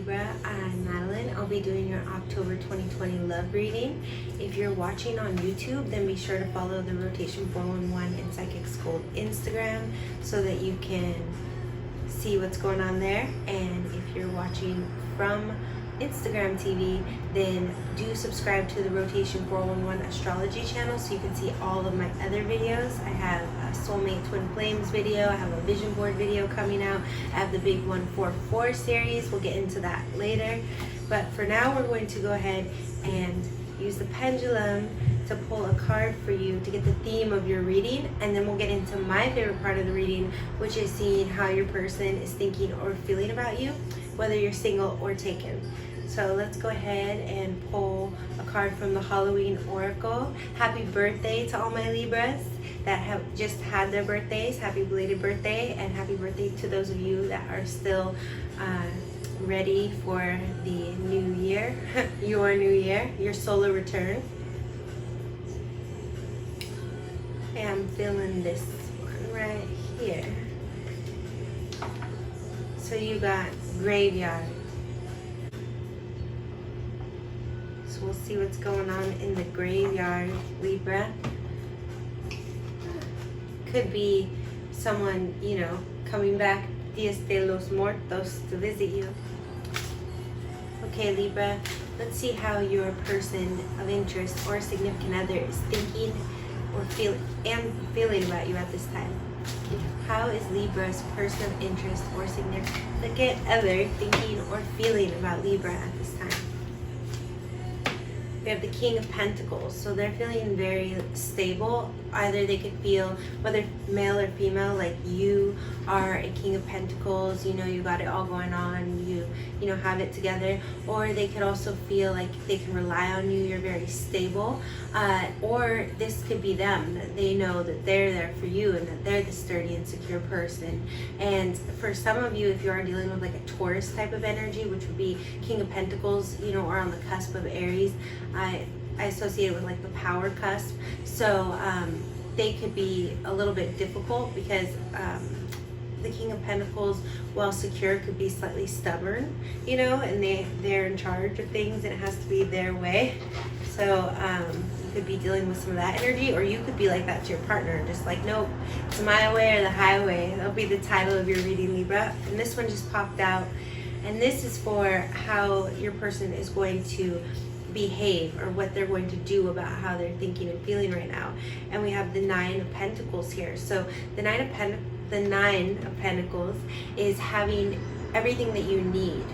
Libra, I'm Madeline. I'll be doing your October 2020 love reading. If you're watching on YouTube, then be sure to follow the Rotation 411 and Psychic School Instagram so that you can see what's going on there. And if you're watching from Instagram TV, then do subscribe to the Rotation 411 astrology channel so you can see all of my other videos. I have a Soulmate Twin Flames video, I have a vision board video coming out, I have the big 144 series. We'll get into that later, but for now we're going to go ahead and use the pendulum to pull a card for you to get the theme of your reading, and then we'll get into my favorite part of the reading, which is seeing how your person is thinking or feeling about you, whether you're single or taken. So let's go ahead and pull a card from the Halloween Oracle. Happy birthday to all my Libras that have just had their birthdays. Happy belated birthday, and happy birthday to those of you that are still ready for the new year, your new year, your solar return. Okay, I'm feeling this one right here. So you got graveyard. So we'll see what's going on in the graveyard, Libra. Could be someone, you know, coming back Dias de los Muertos to visit you. Okay, Libra, let's see how your person of interest or significant other is thinking or feeling about you at this time. How is Libra's person of interest or significant other thinking or feeling about Libra at this time? We have the King of Pentacles, so they're feeling very stable. Either they could feel, whether male or female, like you are a King of Pentacles, you know, you got it all going on, you know, have it together. Or they could also feel like they can rely on you, you're very stable. Or this could be them, that they know that they're there for you and that they're the sturdy and secure person. And for some of you, if you are dealing with like a Taurus type of energy, which would be King of Pentacles, you know, or on the cusp of Aries, I associate it with like the power cusp. So they could be a little bit difficult because the King of Pentacles, while secure, could be slightly stubborn, you know, and they're in charge of things and it has to be their way. So you could be dealing with some of that energy, or you could be like that to your partner, just like, nope, it's my way or the highway. That'll be the title of your reading, Libra. And this one just popped out, and this is for how your person is going to behave or what they're going to do about how they're thinking and feeling right now. And we have the Nine of Pentacles here. So the Nine of Pentacles is having everything that you need.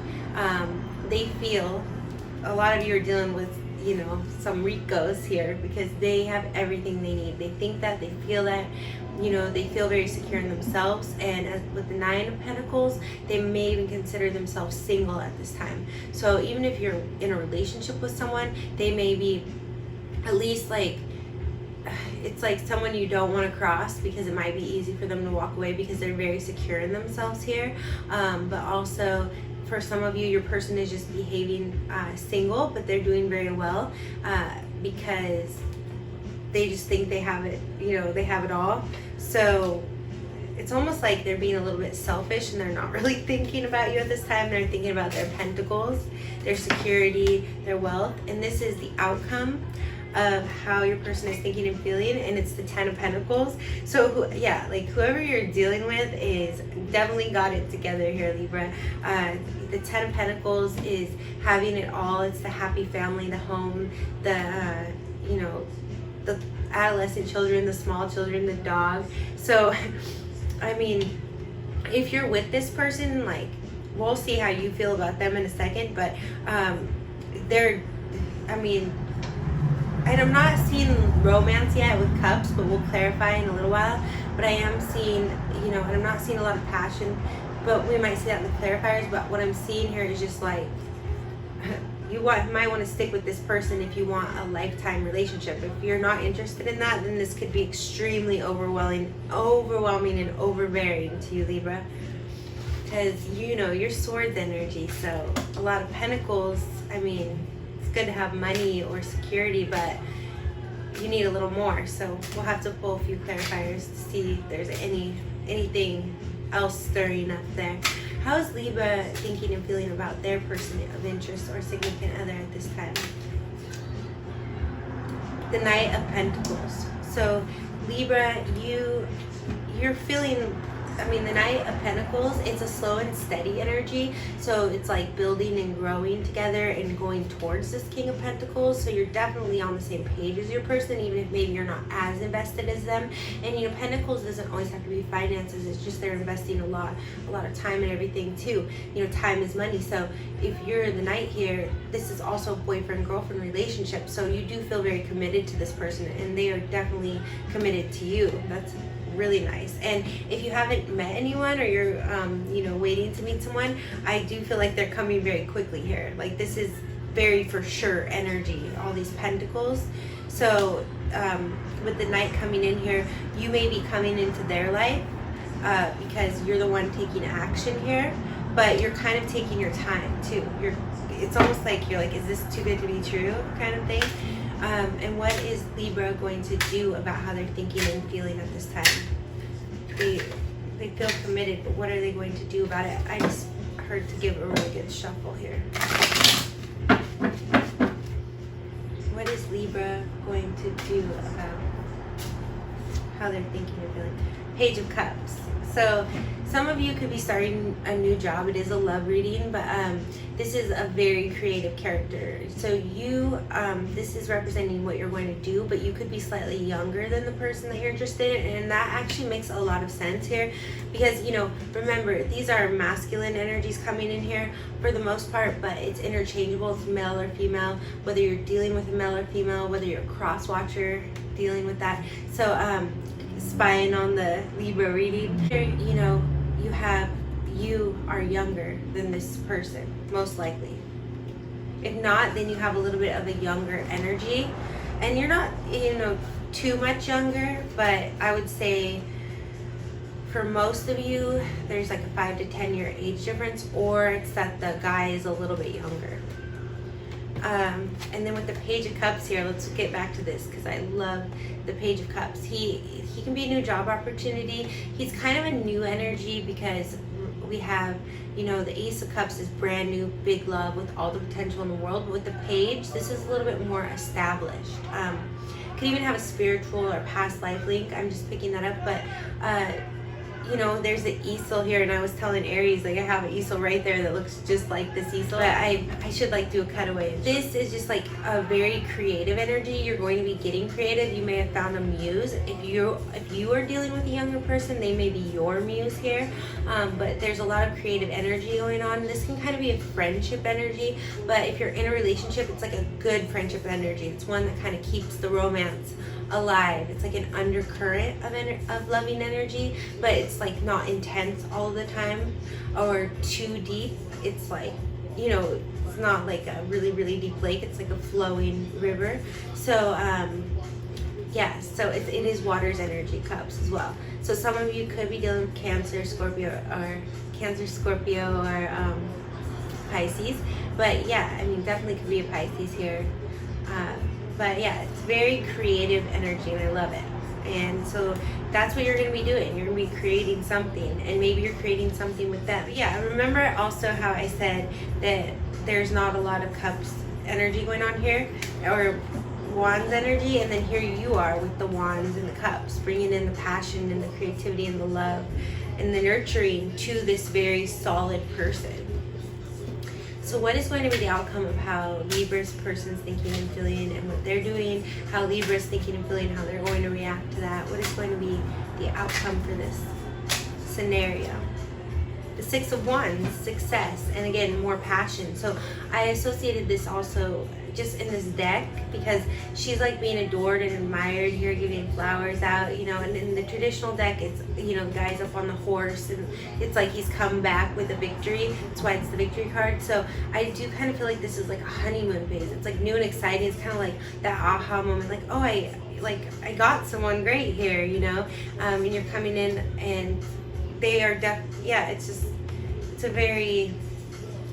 They feel, a lot of you are dealing with, you know, some Ricos here because they have everything they need. They think that, they feel that, you know, they feel very secure in themselves. And with the Nine of Pentacles, they may even consider themselves single at this time. So even if you're in a relationship with someone, they may be at least like, it's like someone you don't want to cross because it might be easy for them to walk away because they're very secure in themselves here. But also, for some of you, your person is just behaving single, but they're doing very well because they just think they have it, you know, they have it all. So it's almost like they're being a little bit selfish and they're not really thinking about you at this time. They're thinking about their pentacles, their security, their wealth. And this is the outcome of how your person is thinking and feeling, and it's the Ten of Pentacles. So yeah, like whoever you're dealing with is definitely got it together here, Libra. The Ten of Pentacles is having it all. It's the happy family, the home, the you know, the adolescent children, the small children, the dog. So I mean, if you're with this person, like, we'll see how you feel about them in a second, but they're, I mean, and I'm not seeing romance yet with cups, but we'll clarify in a little while. But I am seeing, you know, and I'm not seeing a lot of passion, but we might see that in the clarifiers. But what I'm seeing here is just like, you might want to stick with this person if you want a lifetime relationship. If you're not interested in that, then this could be extremely overwhelming and overbearing to you, Libra. Because, you know, your swords energy, so a lot of pentacles, I mean, it's good to have money or security, but you need a little more. So we'll have to pull a few clarifiers to see if there's anything else stirring up there. How is Libra thinking and feeling about their person of interest or significant other at this time? The Knight of Pentacles. So Libra, you're feeling, I mean, the Knight of Pentacles, it's a slow and steady energy. So it's like building and growing together and going towards this King of Pentacles. So you're definitely on the same page as your person, even if maybe you're not as invested as them. And you know, Pentacles doesn't always have to be finances. It's just they're investing a lot of time and everything too. You know, time is money. So if you're the Knight here, this is also a boyfriend-girlfriend relationship. So you do feel very committed to this person, and they are definitely committed to you. That's really nice. And if you haven't met anyone, or you're you know, waiting to meet someone, I do feel like they're coming very quickly here. Like this is very for sure energy, all these pentacles. So with the Knight coming in here, you may be coming into their life because you're the one taking action here, but you're kind of taking your time too. It's almost like you're like, is this too good to be true kind of thing. And what is Libra going to do about how they're thinking and feeling at this time? They feel committed, but what are they going to do about it? I just heard to give a really good shuffle here. What is Libra going to do about how they're thinking and feeling? Page of Cups. So some of you could be starting a new job. It is a love reading, but this is a very creative character. So you, this is representing what you're going to do, but you could be slightly younger than the person that you're interested in, and that actually makes a lot of sense here because, you know, remember, these are masculine energies coming in here for the most part, but it's interchangeable. It's male or female, whether you're dealing with a male or female, whether you're a cross watcher dealing with that. So spying on the Libra reading, you know, you are younger than this person, most likely. If not, then you have a little bit of a younger energy, and you're not, you know, too much younger, but I would say for most of you, there's like a 5 to 10 year age difference, or it's that the guy is a little bit younger. And then with the Page of Cups here, let's get back to this because I love the Page of Cups. He can be a new job opportunity. He's kind of a new energy because we have, you know, the Ace of Cups is brand new, big love with all the potential in the world. But with the Page, this is a little bit more established. Could even have a spiritual or past life link. I'm just picking that up, but you know, there's an easel here, and I was telling Aries, like, I have an easel right there that looks just like this easel, but I should like do a cutaway. This is just like a very creative energy. You're going to be getting creative. You may have found a muse. If you are dealing with a younger person, they may be your muse here, but there's a lot of creative energy going on. This can kind of be a friendship energy, but if you're in a relationship, it's like a good friendship energy. It's one that kind of keeps the romance alive. It's like an undercurrent of loving energy, but it's like not intense all the time or too deep. It's like, you know, it's not like a really, really deep lake. It's like a flowing river. So yeah, so it is water's energy, cups as well. So some of you could be dealing with Cancer, Scorpio, or Pisces. But yeah, I mean, definitely could be a Pisces here. But yeah, it's very creative energy, and I love it. And so that's what you're going to be doing. You're going to be creating something, and maybe you're creating something with them. But yeah, remember also how I said that there's not a lot of cups energy going on here, or wands energy, and then here you are with the wands and the cups, bringing in the passion and the creativity and the love and the nurturing to this very solid person. So what is going to be the outcome of how Libra's person's thinking and feeling and what they're doing, how Libra's thinking and feeling, how they're going to react to that? What is going to be the outcome for this scenario? The Six of Wands, success, and again, more passion. So I associated this also just in this deck because she's like being adored and admired here, giving flowers out, you know, and in the traditional deck, it's, you know, the guy's up on the horse and it's like he's come back with a victory. That's why it's the victory card. So I do kind of feel like this is like a honeymoon phase. It's like new and exciting. It's kind of like that aha moment, like, oh, I got someone great here, you know, and you're coming in and they are yeah, it's a very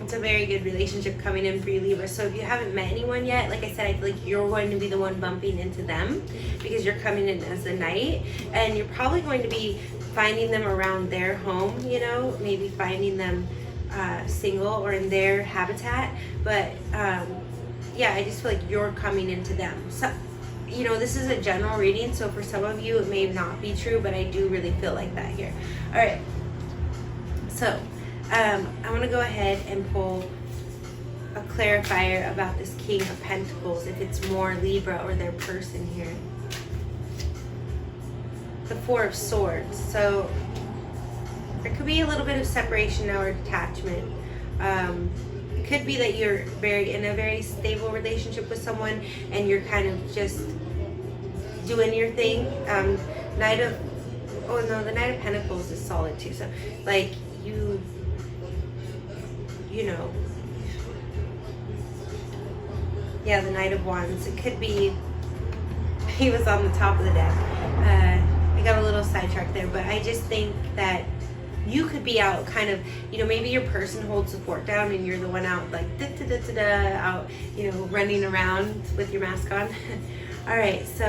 It's a very good relationship coming in for you, Libra. So if you haven't met anyone yet, like I said, I feel like you're going to be the one bumping into them because you're coming in as a knight, and you're probably going to be finding them around their home, you know, maybe finding them single or in their habitat. But yeah, I just feel like you're coming into them. So, you know, this is a general reading, so for some of you it may not be true, but I do really feel like that here. All right, so I'm going to go ahead and pull a clarifier about this King of Pentacles, if it's more Libra or their person here. The Four of Swords. So there could be a little bit of separation now or detachment. It could be that you're in a very stable relationship with someone and you're kind of just doing your thing. The Knight of Pentacles is solid too. So like you know, yeah, the Knight of Wands. It could be he was on the top of the deck. I got a little sidetracked there, but I just think that you could be out kind of, you know, maybe your person holds the fort down and you're the one out like out, you know, running around with your mask on. All right, so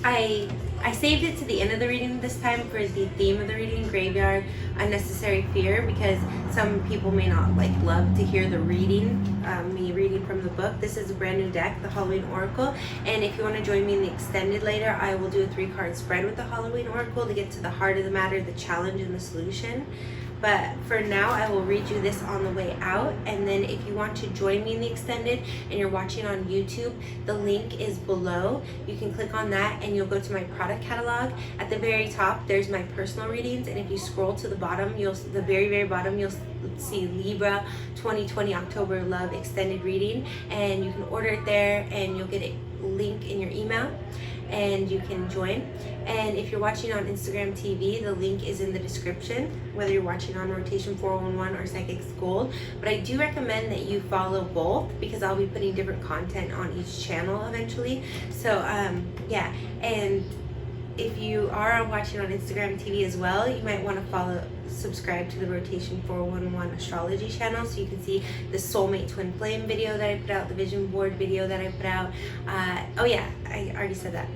I saved it to the end of the reading this time for the theme of the reading, graveyard, unnecessary fear, because some people may not like love to hear the reading, me reading from the book. This is a brand new deck, the Halloween Oracle, and if you want to join me in the extended later, I will do a 3-card spread with the Halloween Oracle to get to the heart of the matter, the challenge and the solution. But for now, I will read you this on the way out, and then if you want to join me in the extended and you're watching on YouTube, the link is below. You can click on that and you'll go to my product catalog. At the very top, there's my personal readings, and if you scroll to the bottom, the very bottom, you'll see Libra 2020 October Love Extended Reading, and you can order it there and you'll get a link in your email and you can join. And if you're watching on Instagram TV, the link is in the description, whether you're watching on Rotation 411 or Psychics Gold. But I do recommend that you follow both because I'll be putting different content on each channel eventually. So yeah, and if you are watching on Instagram TV as well, you might want to subscribe to the Rotation 411 astrology channel so you can see the soulmate twin flame video that I put out, the vision board video that I put out. Oh yeah, I already said that.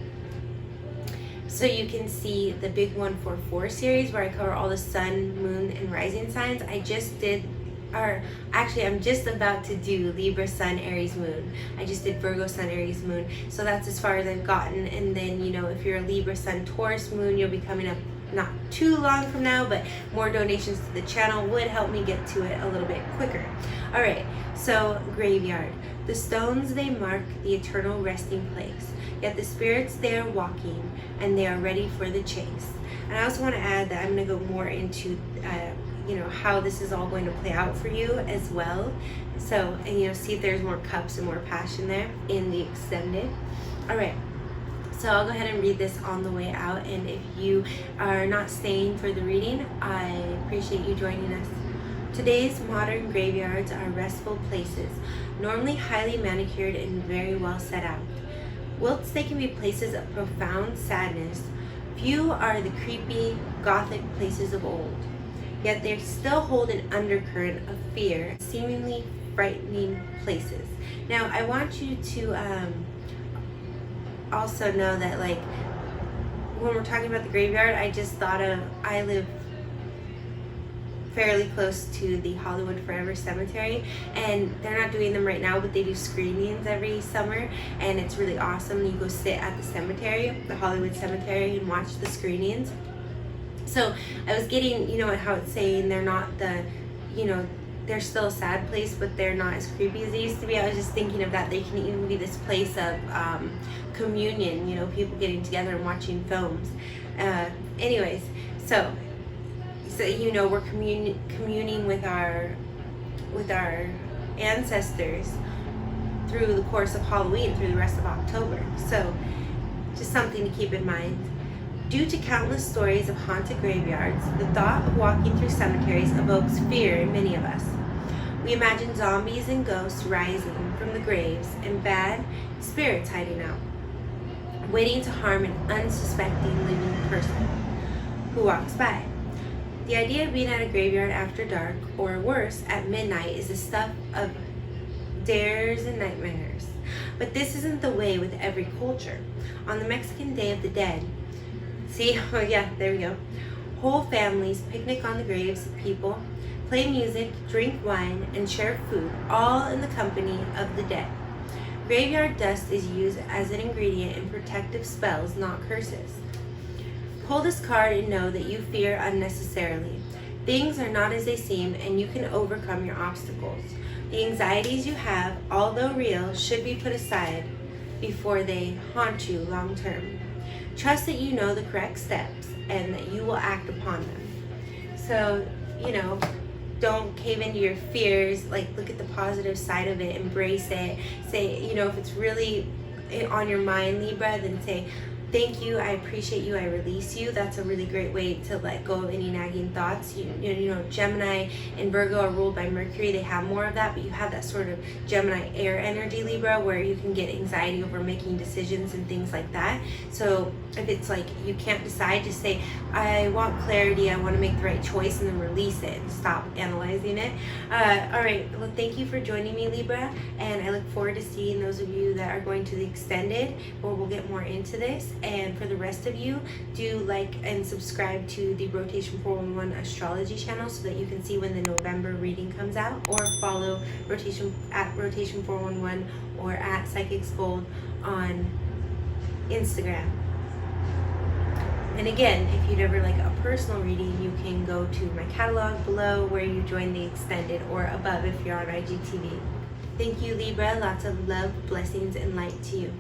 So you can see the big 144 series where I cover all the sun, moon, and rising signs. I just did, or actually I'm just about to do Libra Sun, Aries Moon. I just did Virgo Sun, Aries Moon. So that's as far as I've gotten. And then, you know, if you're a Libra Sun, Taurus Moon, you'll be coming up not too long from now, but more donations to the channel would help me get to it a little bit quicker. All right, so graveyard. The stones, they mark the eternal resting place, yet the spirits, they are walking and they are ready for the chase. And I also want to add that I'm going to go more into you know, how this is all going to play out for you as well. So, and you know, see if there's more cups and more passion there in the extended. All right. So I'll go ahead and read this on the way out, and if you are not staying for the reading, I appreciate you joining us. Today's modern graveyards are restful places, normally highly manicured and very well set out. Whilst they can be places of profound sadness, few are the creepy, gothic places of old. Yet they still hold an undercurrent of fear, seemingly frightening places. Now, I want you to also know that, like, when we're talking about the graveyard, I just thought of, I live fairly close to the Hollywood Forever Cemetery, and they're not doing them right now, but they do screenings every summer, and it's really awesome. You go sit at the cemetery, the Hollywood Cemetery, and watch the screenings. So I was getting, you know, how it's saying they're not the, you know, they're still a sad place, but they're not as creepy as they used to be. I was just thinking of that. They can even be this place of communion, you know, people getting together and watching films. Anyways, so you know, we're communing with our ancestors through the course of Halloween, through the rest of October. So just something to keep in mind. Due to countless stories of haunted graveyards, the thought of walking through cemeteries evokes fear in many of us. We imagine zombies and ghosts rising from the graves and bad spirits hiding out, waiting to harm an unsuspecting living person who walks by. The idea of being at a graveyard after dark, or worse, at midnight, is the stuff of dares and nightmares. But this isn't the way with every culture. On the Mexican Day of the Dead, see, oh yeah, there we go. Whole families picnic on the graves of people, play music, drink wine, and share food, all in the company of the dead. Graveyard dust is used as an ingredient in protective spells, not curses. Pull this card and know that you fear unnecessarily. Things are not as they seem, and you can overcome your obstacles. The anxieties you have, although real, should be put aside before they haunt you long term. Trust that you know the correct steps and that you will act upon them. So, don't cave into your fears. Like, look at the positive side of it, embrace it. Say, if it's really on your mind, Libra, then say, thank you, I appreciate you, I release you. That's a really great way to let go of any nagging thoughts. Gemini and Virgo are ruled by Mercury. They have more of that, but you have that sort of Gemini air energy, Libra, where you can get anxiety over making decisions and things like that. So if it's like you can't decide, just say, I want clarity, I want to make the right choice, and then release it and stop analyzing it. All right, well, thank you for joining me, Libra, and I look forward to seeing those of you that are going to the extended, where we'll get more into this. And for the rest of you, do like and subscribe to the Rotation 411 astrology channel so that you can see when the November reading comes out, or follow Rotation 411 or at Psychics Gold on Instagram. And again, if you'd ever like a personal reading, you can go to my catalog below where you join the extended, or above if you're on IGTV. Thank you, Libra. Lots of love, blessings, and light to you.